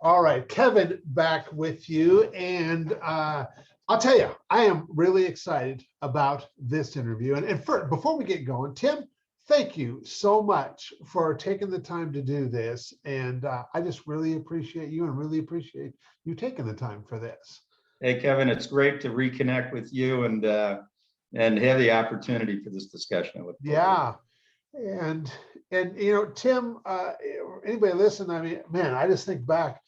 All right, Kevin, back with you. And I'll tell you, I am really excited about this interview. Before we get going, Tim, thank you so much for taking the time to do this. And I just really appreciate you and really appreciate you taking the time for this. Hey, Kevin, it's great to reconnect with you and have the opportunity for this discussion. Yeah. And Tim, anybody listen, I mean, man, I just think back,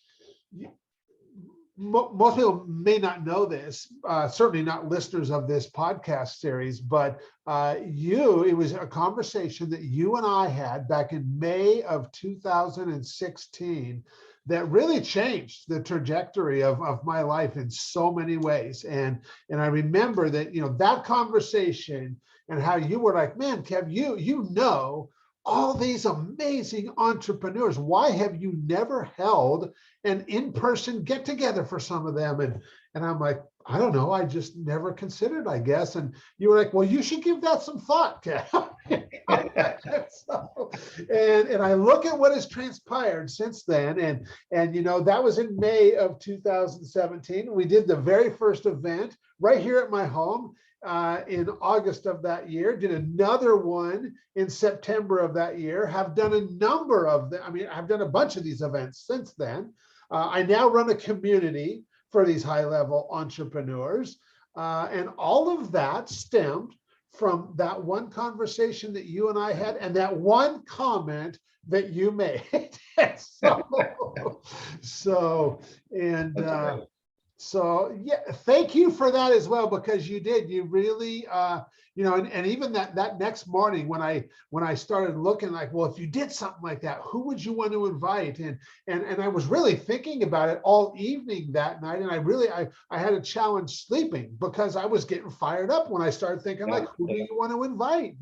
most people may not know this, certainly not listeners of this podcast series, but it was a conversation that you and I had back in May of 2016 that really changed the trajectory of my life in so many ways. And I remember that, that conversation and how you were like, man, Kev, you know all these amazing entrepreneurs. Why have you never held an in-person get together for some of them? And I'm like, I don't know. I just never considered, I guess. And you were like, well, you should give that some thought, Kev. And I look at what has transpired since then. And that was in May of 2017. We did the very first event right here at my home. In August of that year, did another one in September of that year, have done a number of them. I mean, I've done a bunch of these events since then. I now run a community for these high-level entrepreneurs. And all of that stemmed from that one conversation that you and I had and that one comment that you made. So yeah, thank you for that as well, because you really, and even that next morning when I started looking like, well, if you did something like that, who would you want to invite? And I was really thinking about it all evening that night. And I had a challenge sleeping because I was getting fired up when I started thinking like, who do you want to invite,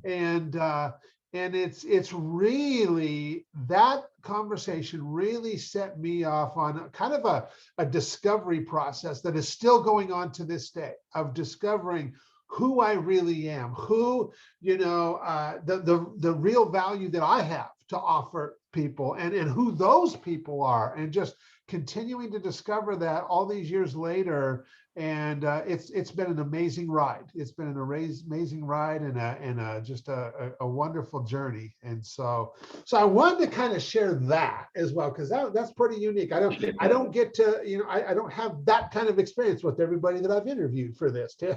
And it's really, that conversation really set me off on kind of a discovery process that is still going on to this day, of discovering who I really am, who, the real value that I have to offer people, and who those people are, and just continuing to discover that all these years later. And it's been an amazing ride. It's been an amazing ride and just a wonderful journey. And so I wanted to kind of share that as well, because that's pretty unique. I don't get to, I don't have that kind of experience with everybody that I've interviewed for this, Tim.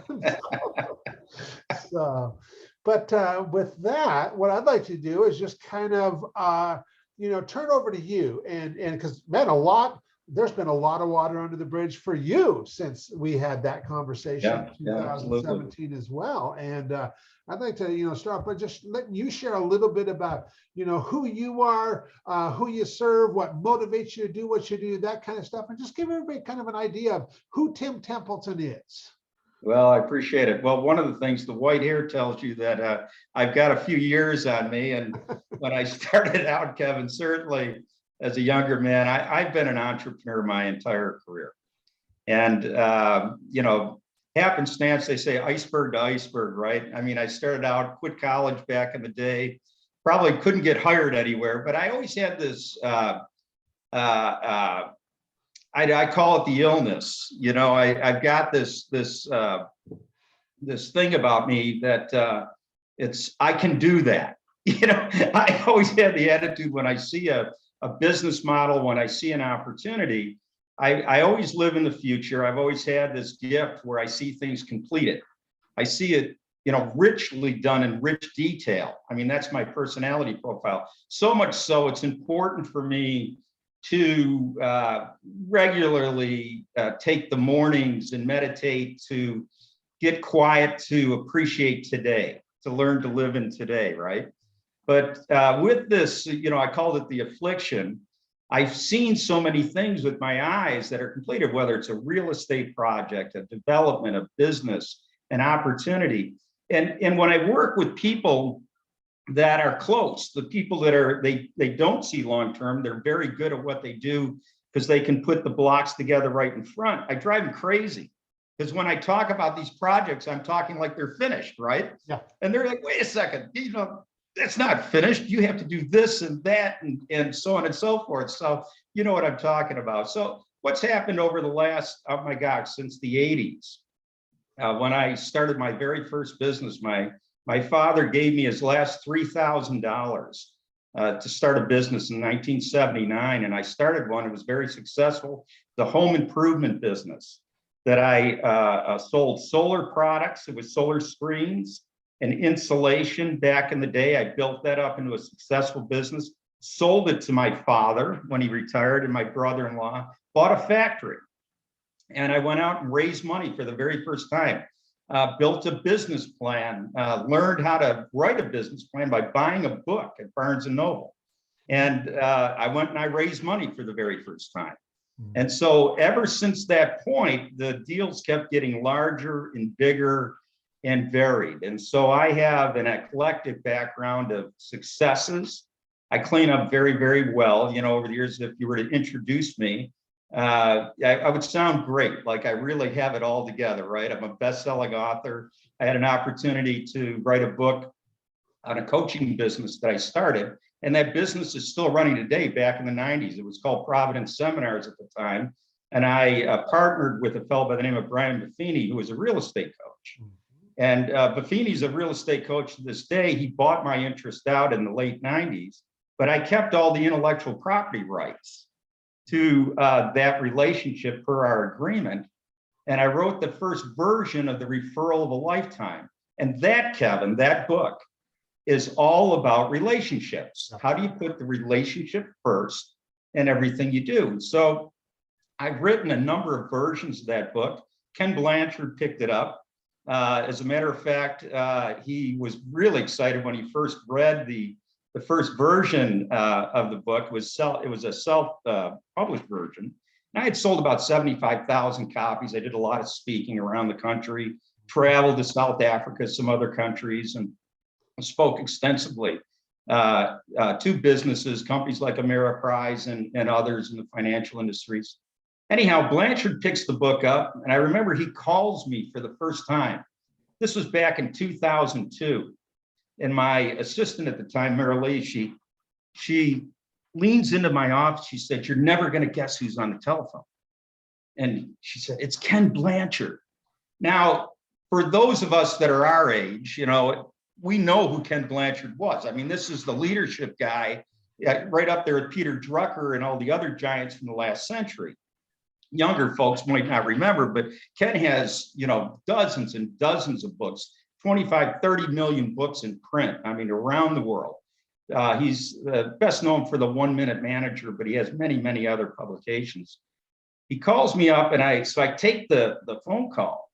But with that, what I'd like to do is just kind of turn over to you, and because, man, there's been a lot of water under the bridge for you since we had that conversation in 2017 as well. And I'd like to, start by just letting you share a little bit about, who you are, who you serve, what motivates you to do what you do, that kind of stuff, and just give everybody kind of an idea of who Tim Templeton is. Well, I appreciate it. Well, one of the things, the white hair tells you that I've got a few years on me. And when I started out, Kevin, certainly as a younger man, I've been an entrepreneur my entire career. And, happenstance, they say iceberg to iceberg, right? I mean, I started out, quit college back in the day, probably couldn't get hired anywhere, but I always had this, I call it the illness. I've got this thing about me that I can do that. I always had the attitude when I see a business model, when I see an opportunity, I always live in the future. I've always had this gift where I see things completed. I see it, richly done in rich detail. I mean, that's my personality profile. So much so, it's important for me to regularly take the mornings and meditate, to get quiet, to appreciate today, to learn to live in today, right? But with this, I called it the affliction. I've seen so many things with my eyes that are completed, whether it's a real estate project, a development, a business, an opportunity. And when I work with people that are close, the people that they don't see long-term, they're very good at what they do because they can put the blocks together right in front. I drive them crazy because when I talk about these projects, I'm talking like they're finished, right? Yeah. And they're like, wait a second, that's not finished. You have to do this and that and so on and so forth. So you know what I'm talking about. So what's happened over the last, oh my gosh, since the 80s, when I started my very first business, my father gave me his last $3,000 to start a business in 1979. And I started one. It was very successful. The home improvement business that I sold solar products. It was solar screens and insulation back in the day. I built that up into a successful business, sold it to my father when he retired, and my brother-in-law bought a factory. And I went out and raised money for the very first time, built a business plan, learned how to write a business plan by buying a book at Barnes and Noble. And I went and I raised money for the very first time. And so ever since that point, the deals kept getting larger and bigger and varied. And so I have an eclectic background of successes. I clean up very, very well. You know, over the years, if you were to introduce me, I would sound great. Like I really have it all together, right? I'm a best-selling author. I had an opportunity to write a book on a coaching business that I started. And that business is still running today. Back in the 90s, it was called Providence Seminars at the time. And I partnered with a fellow by the name of Brian Buffini, who was a real estate coach. And Buffini's a real estate coach to this day. He bought my interest out in the late 90s, but I kept all the intellectual property rights to that relationship per our agreement. And I wrote the first version of the Referral of a Lifetime. And that, Kevin, that book is all about relationships. How do you put the relationship first in everything you do? So I've written a number of versions of that book. Ken Blanchard picked it up. As a matter of fact, he was really excited when he first read the first version of the book. It was a self-published version. And I had sold about 75,000 copies. I did a lot of speaking around the country, traveled to South Africa, some other countries, and spoke extensively to businesses, companies like Ameriprise and others in the financial industries. Anyhow, Blanchard picks the book up, and I remember he calls me for the first time. This was back in 2002. And my assistant at the time, Mary Lee, she leans into my office. She said, "You're never going to guess who's on the telephone." And she said, "It's Ken Blanchard." Now, for those of us that are our age, you know, we know who Ken Blanchard was. I mean, this is the leadership guy right up there with Peter Drucker and all the other giants from the last century. Younger folks might not remember, but Ken has, you know, dozens and dozens of books, 25, 30 million books in print, I mean, around the world. He's best known for the 1 Minute Manager, but he has many, many other publications. He calls me up and I take the phone call.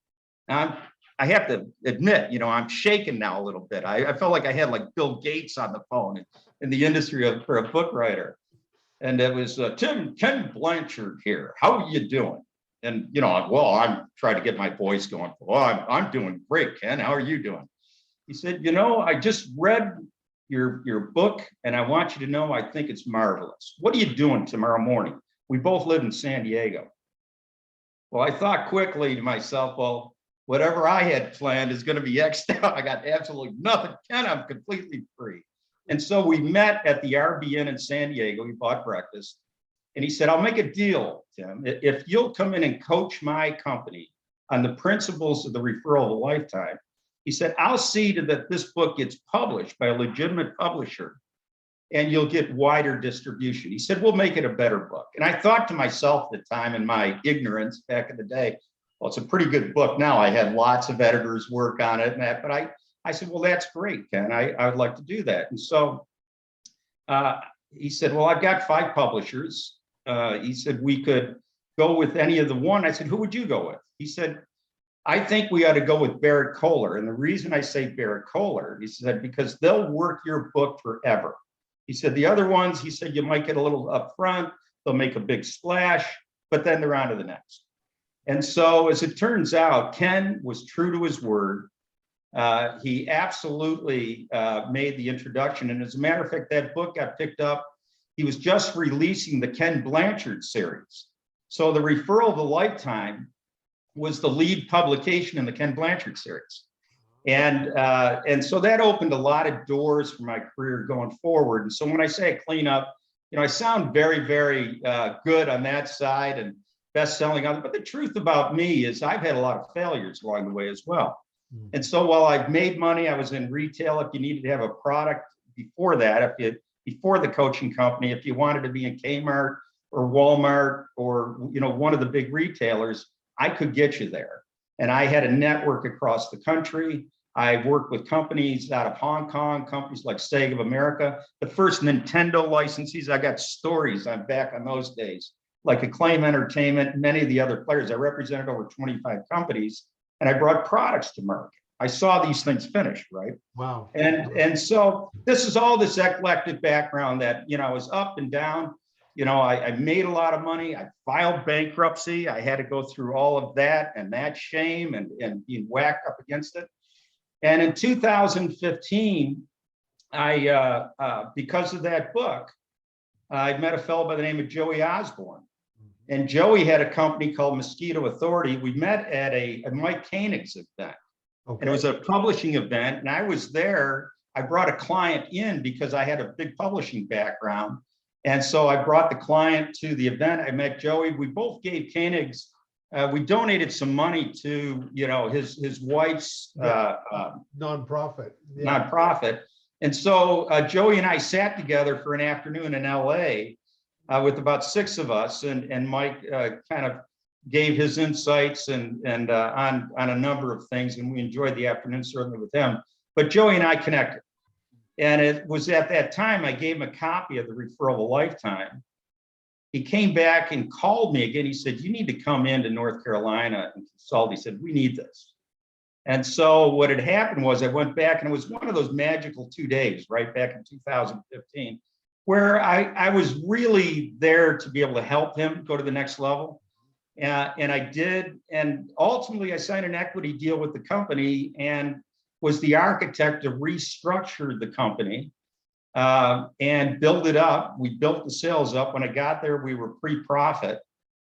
I have to admit, you know, I'm shaking now a little bit. I felt like I had like Bill Gates on the phone in the industry for a book writer. And it was Ken Blanchard here. How are you doing? And, you know, well, I'm trying to get my voice going. Well, I'm doing great, Ken. How are you doing? He said, "You know, I just read your book and I want you to know I think it's marvelous. What are you doing tomorrow morning?" We both live in San Diego. Well, I thought quickly to myself, well, whatever I had planned is going to be X'd out. I got absolutely nothing. Ken, I'm completely free. And so we met at the RBN in San Diego. We bought breakfast. And he said, "I'll make a deal, Tim. If you'll come in and coach my company on the principles of the Referral of a Lifetime," he said, "I'll see to that this book gets published by a legitimate publisher and you'll get wider distribution." He said, "We'll make it a better book." And I thought to myself at the time in my ignorance back in the day, well, it's a pretty good book now. I had lots of editors work on it and that, but I said, "Well, that's great, Ken. I would like to do that." And so he said, "Well, I've got 5 publishers." He said, "We could go with any of the one." I said, "Who would you go with?" He said, "I think we ought to go with Barrett Kohler. And the reason I say Barrett Kohler," he said, "because they'll work your book forever." He said, "The other ones," he said, "you might get a little upfront. They'll make a big splash, but then they're on to the next." And so as it turns out, Ken was true to his word. He absolutely made the introduction. And as a matter of fact, that book got picked up. He was just releasing the Ken Blanchard series. So the Referral of a Lifetime was the lead publication in the Ken Blanchard series. And so that opened a lot of doors for my career going forward. And so when I say clean up, I sound very, very good on that side and best-selling on it. But the truth about me is I've had a lot of failures along the way as well. And so while I've made money, I was in retail. If you needed to have a product before that, before the coaching company, if you wanted to be in Kmart or Walmart or one of the big retailers, I could get you there. And I had a network across the country. I worked with companies out of Hong Kong, companies like Sega of America, the first Nintendo licensees. I got stories. I'm back on those days, like Acclaim Entertainment, many of the other players. I represented over 25 companies, and I brought products to market. I saw these things finished, right? Wow. And so this is all this eclectic background that, I was up and down. I made a lot of money. I filed bankruptcy. I had to go through all of that and that shame and being whacked up against it. And in 2015, because of that book, I met a fellow by the name of Joey Osborne. And Joey had a company called Mosquito Authority. We met at a Mike Koenig's event. Okay. And it was a publishing event. And I was there. I brought a client in because I had a big publishing background. And so I brought the client to the event. I met Joey. We both gave Koenig's. We donated some money to, his wife's nonprofit. Yeah. Nonprofit. And so Joey and I sat together for an afternoon in LA with about 6 of us, and Mike kind of gave his insights and on a number of things, and we enjoyed the afternoon certainly with him. But Joey and I connected, and it was at that time I gave him a copy of the Referral of a Lifetime. He came back and called me again. He said, "You need to come into North Carolina and consult." He said, "We need this." And so what had happened was I went back, and it was one of those magical 2 days, right back in 2015, where I was really there to be able to help him go to the next level. And I did. And ultimately, I signed an equity deal with the company and was the architect to restructure the company and build it up. We built the sales up. When I got there, we were pre-profit.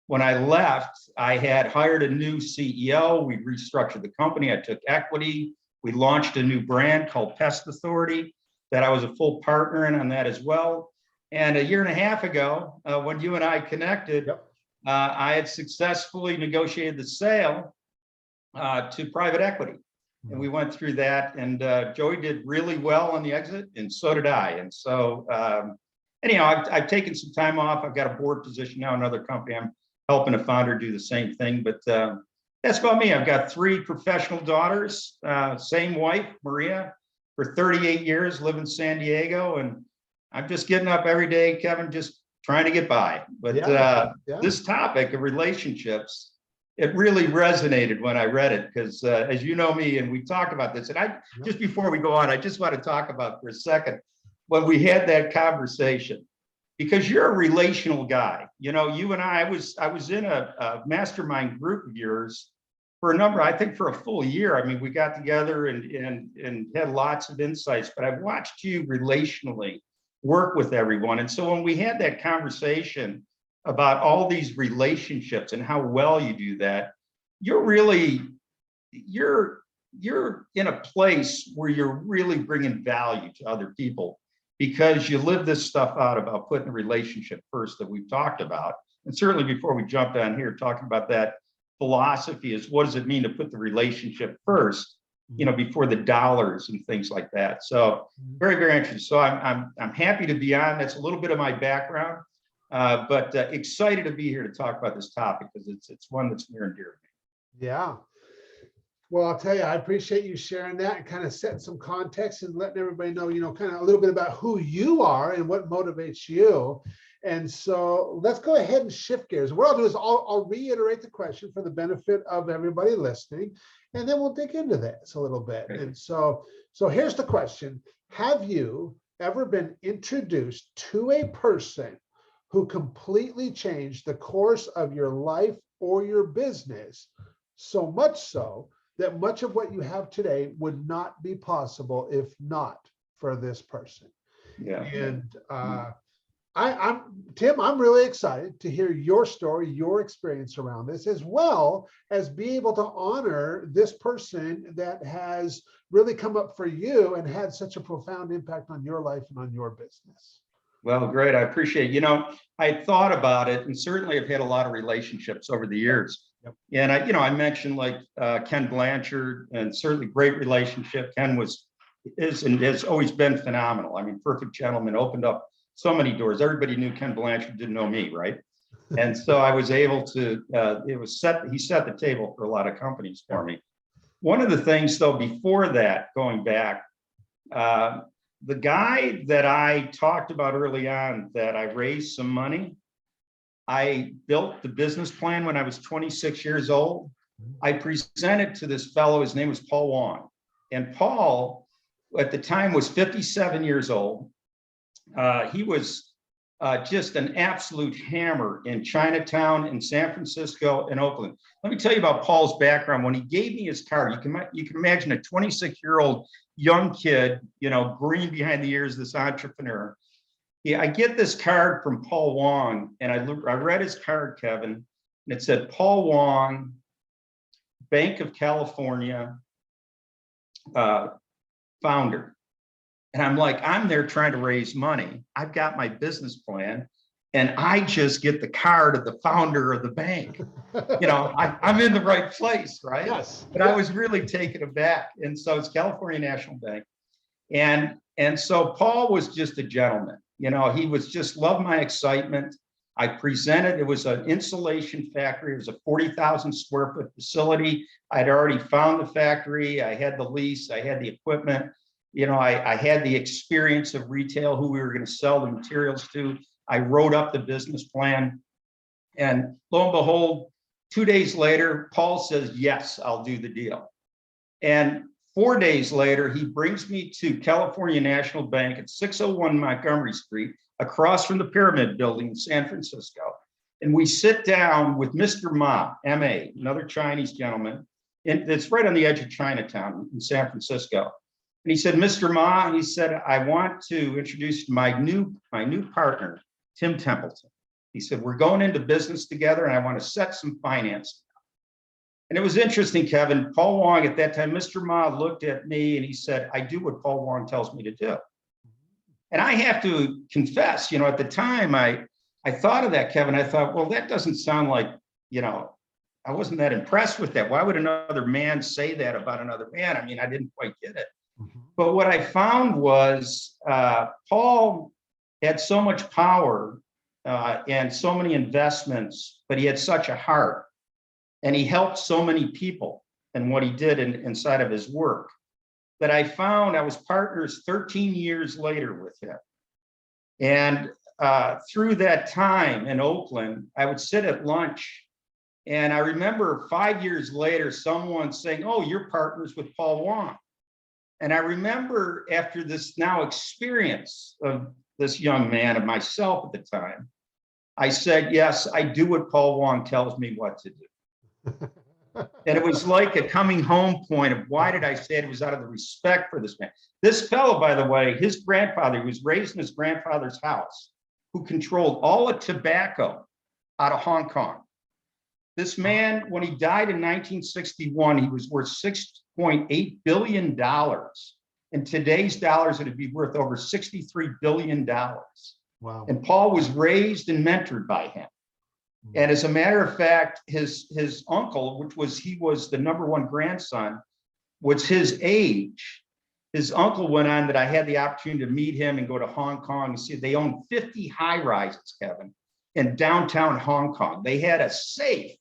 When I left, I had hired a new CEO. We restructured the company. I took equity. We launched a new brand called Pest Authority that I was a full partner in on that as well. And a year and a half ago, when you and I connected, yep. I had successfully negotiated the sale to private equity. And we went through that, and Joey did really well on the exit, and so did I. And so anyhow, I've taken some time off. I've got a board position now in another company. I'm helping a founder do the same thing, but that's about me. I've got 3 professional daughters, same wife, Maria, for 38 years, live in San Diego, and I'm just getting up every day, Kevin, just trying to get by. But this topic of relationships, it really resonated when I read it, because as you know me, and we talked about this, and just before we go on, I just want to talk about for a second, when we had that conversation, because you're a relational guy. You and I was in a mastermind group of yours for a number, I think for a full year. I mean, we got together and had lots of insights, but I've watched you relationally work with everyone. And so when we had that conversation about all these relationships and how well you do that, you're in a place where you're really bringing value to other people, because you live this stuff out about putting the relationship first that we've talked about. And certainly before we jump down here talking about that philosophy, is what does it mean to put the relationship first, before the dollars and things like that. So very, very interesting. So I'm happy to be on. That's a little bit of my background, but excited to be here to talk about this topic, because it's one that's near and dear to me. Yeah. Well, I'll tell you, I appreciate you sharing that and kind of setting some context and letting everybody know, kind of a little bit about who you are and what motivates you. And so let's go ahead and shift gears. What I'll do is I'll reiterate the question for the benefit of everybody listening, and then we'll dig into this a little bit. Okay. And so here's the question. Have you ever been introduced to a person who completely changed the course of your life or your business, so much so that much of what you have today would not be possible if not for this person? Yeah. And Tim, I'm really excited to hear your story, your experience around this, as well as be able to honor this person that has really come up for you and had such a profound impact on your life and on your business. Well, great. I appreciate it. I thought about it, and certainly I've had a lot of relationships over the years. Yep. And I mentioned like Ken Blanchard, and certainly great relationship. Ken is and has always been phenomenal. I mean, perfect gentleman, opened up so many doors. Everybody knew Ken Blanchard, didn't know me, right? And so I was able to, he set the table for a lot of companies for me. One of the things though, before that, going back, the guy that I talked about early on that I raised some money, I built the business plan when I was 26 years old. I presented to this fellow, his name was Paul Wong. And Paul, at the time, was 57 years old. He was just an absolute hammer in Chinatown, in San Francisco, and Oakland. Let me tell you about Paul's background. When he gave me his card, you can imagine a 26-year-old young kid, green behind the ears, this entrepreneur. I get this card from Paul Wong, and I read his card, Kevin, and it said, Paul Wong, Bank of California, founder. And I'm like, I'm there trying to raise money. I've got my business plan, and I just get the card of the founder of the bank. I'm in the right place, right? Yes. But I was really taken aback. And so it's California National Bank. And so Paul was just a gentleman. He was just loved my excitement. I presented, it was an insulation factory. It was a 40,000 square foot facility. I'd already found the factory. I had the lease. I had the equipment. I had the experience of retail, who we were going to sell the materials to. I wrote up the business plan. And lo and behold, 2 days later, Paul says, yes, I'll do the deal. And 4 days later, he brings me to California National Bank at 601 Montgomery Street, across from the Pyramid Building in San Francisco. And we sit down with Mr. Ma, M.A., another Chinese gentleman. And it's right on the edge of Chinatown in San Francisco. And he said, Mr. Ma, he said, I want to introduce my new partner, Tim Templeton. He said, we're going into business together, and I want to set some financing. And it was interesting, Kevin. Paul Wong at that time, Mr. Ma looked at me and he said, I do what Paul Wong tells me to do. And I have to confess, at the time I thought of that, Kevin. I thought, well, that doesn't sound like, I wasn't that impressed with that. Why would another man say that about another man? I mean, I didn't quite get it. But what I found was Paul had so much power and so many investments, but he had such a heart, and he helped so many people in what he did inside of his work, that I found I was partners 13 years later with him. And through that time in Oakland, I would sit at lunch, and I remember 5 years later, someone saying, oh, you're partners with Paul Wong. And I remember after this now experience of this young man and myself at the time, I said, yes, I do what Paul Wong tells me what to do. And it was like a coming home point of why did I say it? It was out of the respect for this man. This fellow, by the way, his grandfather, he was raised in his grandfather's house, who controlled all the tobacco out of Hong Kong. This man, when he died in 1961, he was worth $6.8 billion. In today's dollars, it would be worth over $63 billion. Wow. And Paul was raised and mentored by him. And as a matter of fact, his uncle, he was the number one grandson, was his age. His uncle went on that I had the opportunity to meet him and go to Hong Kong and see. They owned 50 high rises, Kevin, in downtown Hong Kong. They had a safe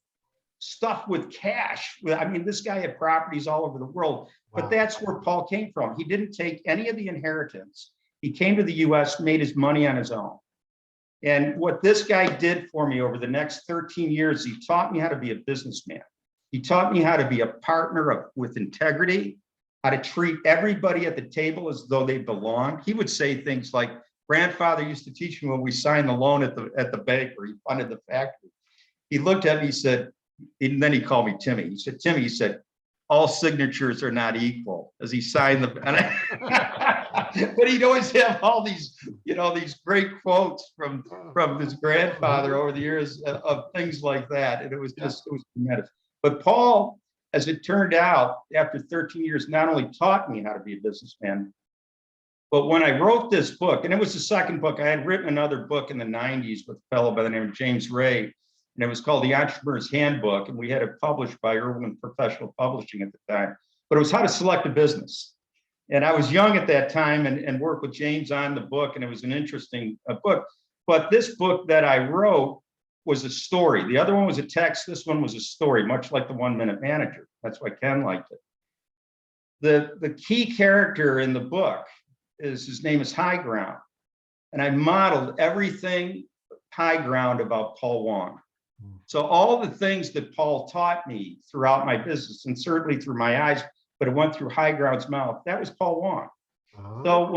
stuffed with cash. I mean, this guy had properties all over the world, but Wow. that's where Paul came from. He didn't take any of the inheritance. He came to the US, made his money on his own. And what this guy did for me over the next 13 years, he taught me how to be a businessman. He taught me how to be a partner with integrity, how to treat everybody at the table as though they belonged. He would say things like, grandfather used to teach me when we signed the loan at the bank where he funded the factory. He looked at me, he said, and then he called me Timmy. He said, Timmy, he said, all signatures are not equal, as he signed the, but he'd always have all these, these great quotes from his grandfather over the years of things like that. And it was tremendous. But Paul, as it turned out, after 13 years, not only taught me how to be a businessman, but when I wrote this book, and it was the second book, I had written another book in the 90s with a fellow by the name of James Ray, and it was called The Entrepreneur's Handbook, and we had it published by Irwin Professional Publishing at the time. But it was how to select a business. And I was young at that time and worked with James on the book, and it was an interesting book. But this book that I wrote was a story. The other one was a text. This one was a story, much like the 1 Minute Manager. That's why Ken liked it. The key character in the book his name is High Ground. And I modeled everything high ground about Paul Wong. So all the things that Paul taught me throughout my business, and certainly through my eyes, but it went through High Ground's mouth, that was Paul Wong. So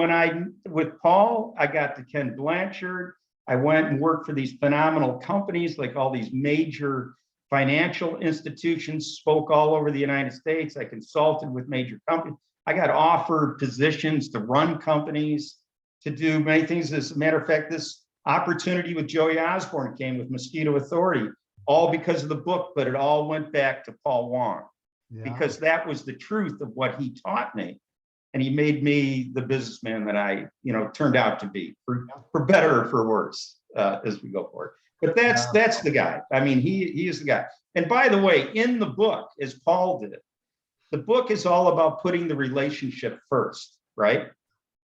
with Paul, I got to Ken Blanchard. I went and worked for these phenomenal companies, like all these major financial institutions, spoke all over the United States. I consulted with major companies. I got offered positions to run companies, to do many things. As a matter of fact, this opportunity with Joey Osborne came with Mosquito Authority, all because of the book, but it all went back to Paul Wong, because that was the truth of what he taught me. And he made me the businessman that I, turned out to be, for better or for worse, as we go forward. But that's the guy. I mean, he is the guy. And by the way, in the book, as Paul did, the book is all about putting the relationship first, right?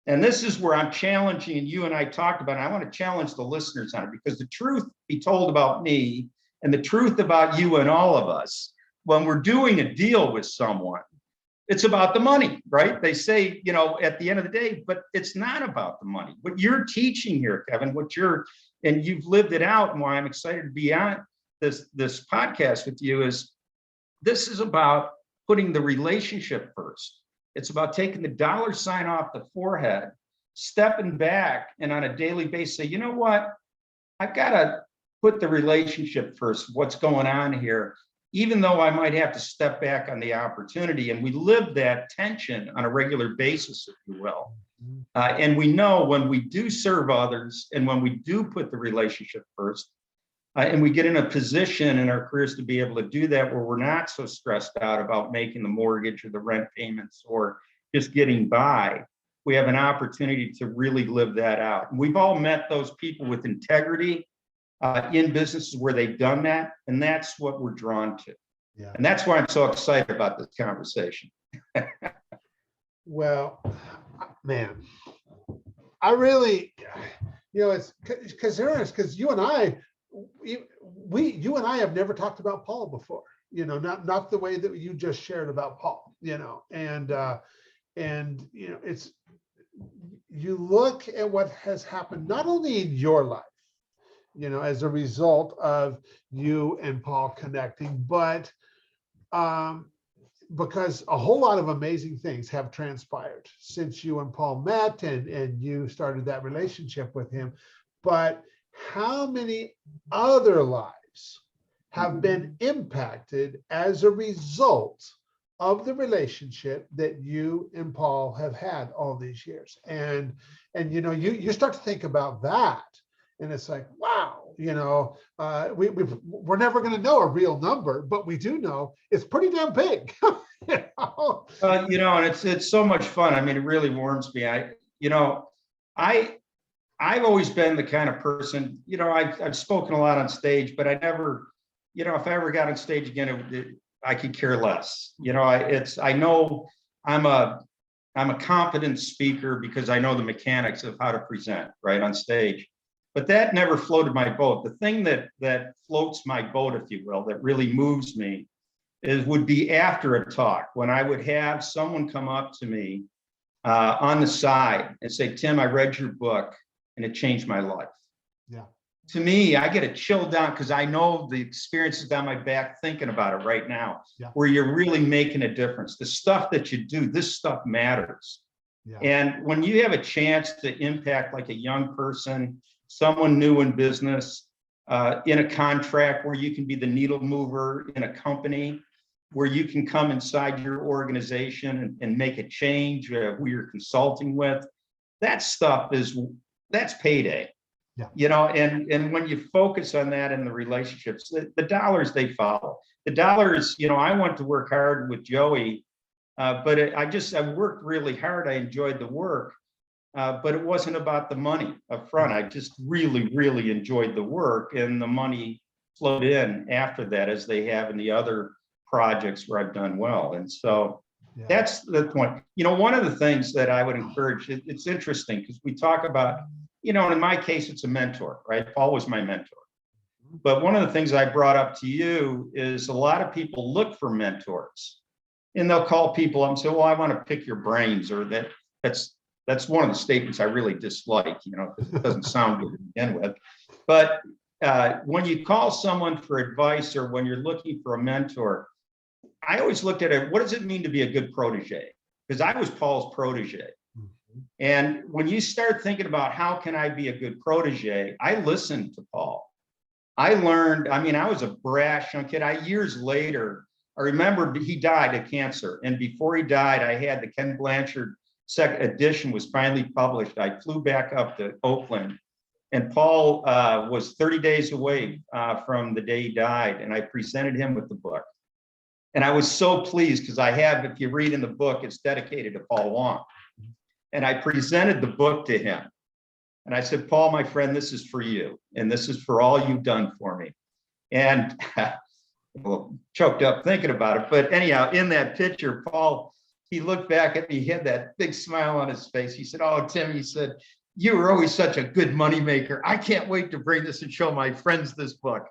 And this is where I'm challenging, and you and I talked about it. I want to challenge the listeners on it, because the truth he told about me and the truth about you and all of us, when we're doing a deal with someone, it's about the money, right? They say, at the end of the day, but it's not about the money. What you're teaching here, Kevin, and you've lived it out, and why I'm excited to be on this podcast with you is, this is about putting the relationship first. It's about taking the dollar sign off the forehead, stepping back, and on a daily basis say, you know what? I've got to put the relationship first. What's going on here? Even though I might have to step back on the opportunity. And we live that tension on a regular basis, if you will. And we know when we do serve others, and when we do put the relationship first, and we get in a position in our careers to be able to do that, where we're not so stressed out about making the mortgage or the rent payments or just getting by, we have an opportunity to really live that out. And we've all met those people with integrity in businesses where they've done that. And that's what we're drawn to. Yeah. And that's why I'm so excited about this conversation. Well, man, I really, it's because you and I have never talked about Paul before, not the way that you just shared about Paul, and it's, you look at what has happened, not only in your life, as a result of you and Paul connecting, but because a whole lot of amazing things have transpired since you and Paul met and you started that relationship with him. But how many other lives have been impacted as a result of the relationship that you and Paul have had all these years? And you start to think about that, and it's like, wow, we're never going to know a real number, but we do know it's pretty damn big. And it's so much fun. I mean, it really warms me. I've always been the kind of person, I've spoken a lot on stage, but I never, if I ever got on stage again, I could care less. I know I'm a competent speaker because I know the mechanics of how to present right on stage, but that never floated my boat. The thing that floats my boat, if you will, that really moves me would be after a talk, when I would have someone come up to me on the side and say, Tim, I read your book and it changed my life. Yeah. To me, I get a chill down because I know the experience is down my back thinking about it right now, where you're really making a difference. The stuff that you do, this stuff matters. Yeah. And when you have a chance to impact like a young person, someone new in business, in a contract where you can be the needle mover in a company, where you can come inside your organization and make a change, who you're consulting with. That stuff that's payday. Yeah. You know, and when you focus on that in the relationships, the dollars, they follow. The dollars, you know, I want to work hard with Joey, but I worked really hard. I enjoyed the work, but it wasn't about the money up front. I just really, really enjoyed the work, and the money flowed in after that, as they have in the other projects where I've done well. And so that's the point. You know, one of the things that I would encourage, it's interesting because we talk about, you know, in my case, it's a mentor, right? Paul was my mentor. But one of the things I brought up to you is a lot of people look for mentors, and they'll call people up and say, well, I want to pick your brains, or that's one of the statements I really dislike, you know, because it doesn't sound good to begin with. But when you call someone for advice, or when you're looking for a mentor, I always looked at it, what does it mean to be a good protege? Because I was Paul's protege. And when you start thinking about how can I be a good protege, I listened to Paul. I learned, I mean, I was a brash young kid. Years later, I remember he died of cancer. And before he died, I had the Ken Blanchard second edition was finally published. I flew back up to Oakland, and Paul was 30 days away from the day he died. And I presented him with the book. And I was so pleased because if you read in the book, it's dedicated to Paul Wong. And I presented the book to him. And I said, Paul, my friend, this is for you. And this is for all you've done for me. And well, choked up thinking about it. But anyhow, in that picture, Paul, he looked back at me, he had that big smile on his face. He said, oh, Tim, he said, you were always such a good moneymaker. I can't wait to bring this and show my friends this book.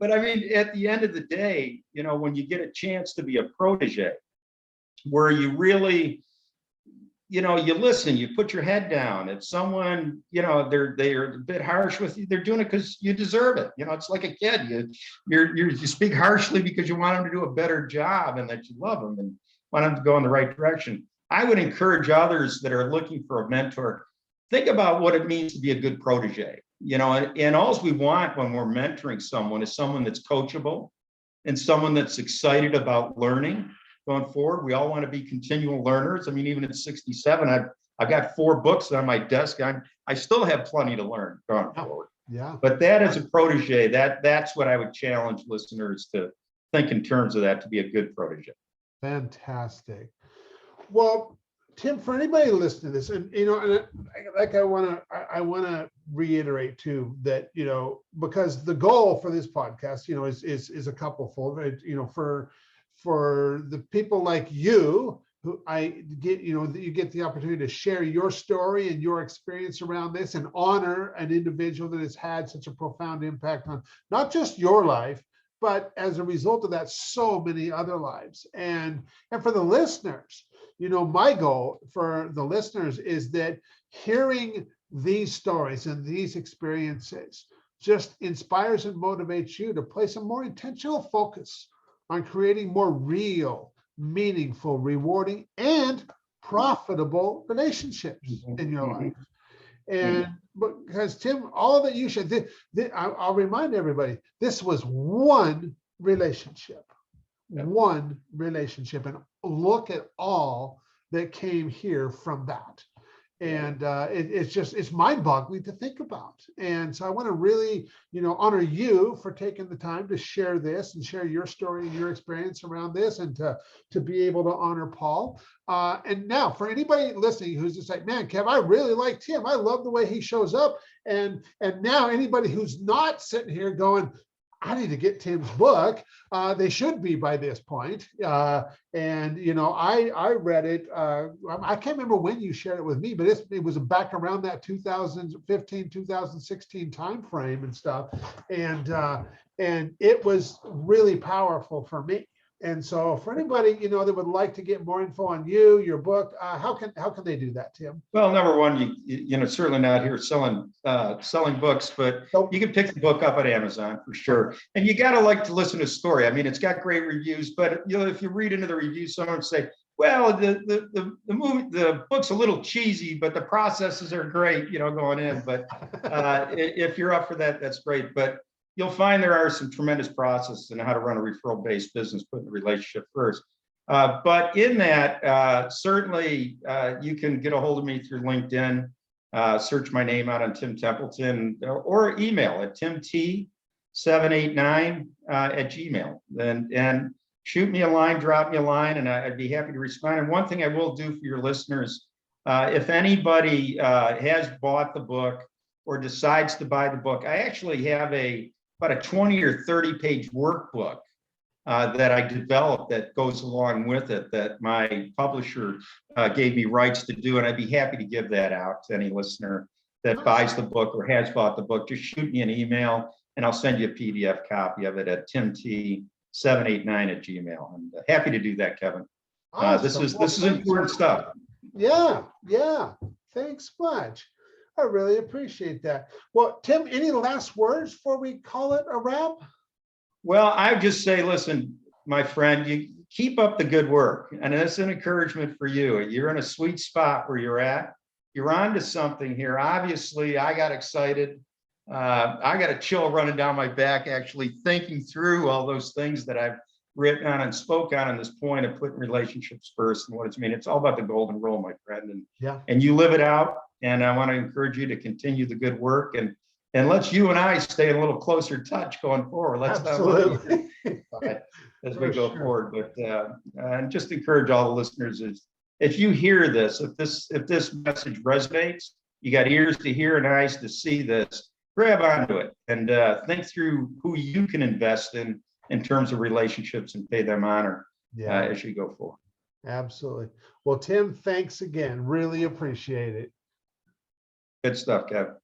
But I mean, at the end of the day, you know, when you get a chance to be a protege, where you really, you know, you listen, you put your head down. If someone, you know, they're a bit harsh with you, they're doing it because you deserve it. You know, it's like a kid. You speak harshly because you want them to do a better job and that you love them and want them to go in the right direction. I would encourage others that are looking for a mentor, think about what it means to be a good protege. You know, and all we want when we're mentoring someone is someone that's coachable and someone that's excited about learning going forward. We all want to be continual learners. I mean, even at 67, I've got 4 books on my desk. I still have plenty to learn going forward. Yeah. But that as a protege, that's what I would challenge listeners to think in terms of that, to be a good protege. Fantastic. Well, Tim, for anybody listening to this, and you know, and I want to reiterate too that, you know, because the goal for this podcast, you know, is a couple fold. You know, for the people like you who I get, you know, that you get the opportunity to share your story and your experience around this, and honor an individual that has had such a profound impact on not just your life, but as a result of that, so many other lives. And for the listeners, you know, my goal for the listeners is that hearing these stories and these experiences just inspires and motivates you to place a more intentional focus on creating more real, meaningful, rewarding, and profitable relationships in your life. And because Tim, all that you shared, I'll remind everybody, this was one relationship. One relationship, and look at all that came here from that. And it's mind-boggling to think about. And so I want to really, you know, honor you for taking the time to share this and share your story and your experience around this, and to be able to honor Paul. And now for anybody listening who's just like, man, Kev, I really like Tim. I love the way he shows up. And now anybody who's not sitting here going, I need to get Tim's book. They should be by this point. And, you know, I read it. I can't remember when you shared it with me, but it was back around that 2015, 2016 timeframe and stuff. And it was really powerful for me. And so for anybody, you know, that would like to get more info on you, your book, how can they do that, Tim? Well, number one, you know, certainly not here selling books, but you can pick the book up at Amazon for sure. And you got to like to listen to a story. I mean, it's got great reviews, but you know, if you read into the reviews, someone say, well, the book's a little cheesy, but the processes are great, you know, going in. But if you're up for that, that's great. But you'll find there are some tremendous processes in how to run a referral-based business, putting the relationship first. But in that, certainly you can get a hold of me through LinkedIn, search my name out on Tim Templeton, or email at timt789 @gmail. And shoot me a line, drop me a line, and I'd be happy to respond. And one thing I will do for your listeners, if anybody has bought the book or decides to buy the book, I actually have about a 20 or 30-page workbook that I developed that goes along with it, that my publisher gave me rights to do. And I'd be happy to give that out to any listener that buys the book or has bought the book. Just shoot me an email and I'll send you a PDF copy of it at timt789 @gmail. And happy to do that, Kevin. Awesome. This is important stuff. Yeah. Thanks much. I really appreciate that. Well, Tim, any last words before we call it a wrap? Well, I just say, listen, my friend, you keep up the good work. And that's an encouragement for you. You're in a sweet spot where you're at. You're on to something here. Obviously, I got excited. I got a chill running down my back, actually thinking through all those things that I've written on and spoke on this point of putting relationships first and what it's mean. It's all about the golden rule, my friend. And you live it out. And I want to encourage you to continue the good work, and let's you and I stay in a little closer touch going forward. Let's Absolutely. as we go forward. But and just encourage all the listeners is, if you hear this, if this message resonates, you got ears to hear and eyes to see this, grab onto it and think through who you can invest in terms of relationships and pay them honor as you go forward. Absolutely. Well, Tim, thanks again. Really appreciate it. Good stuff, Kevin.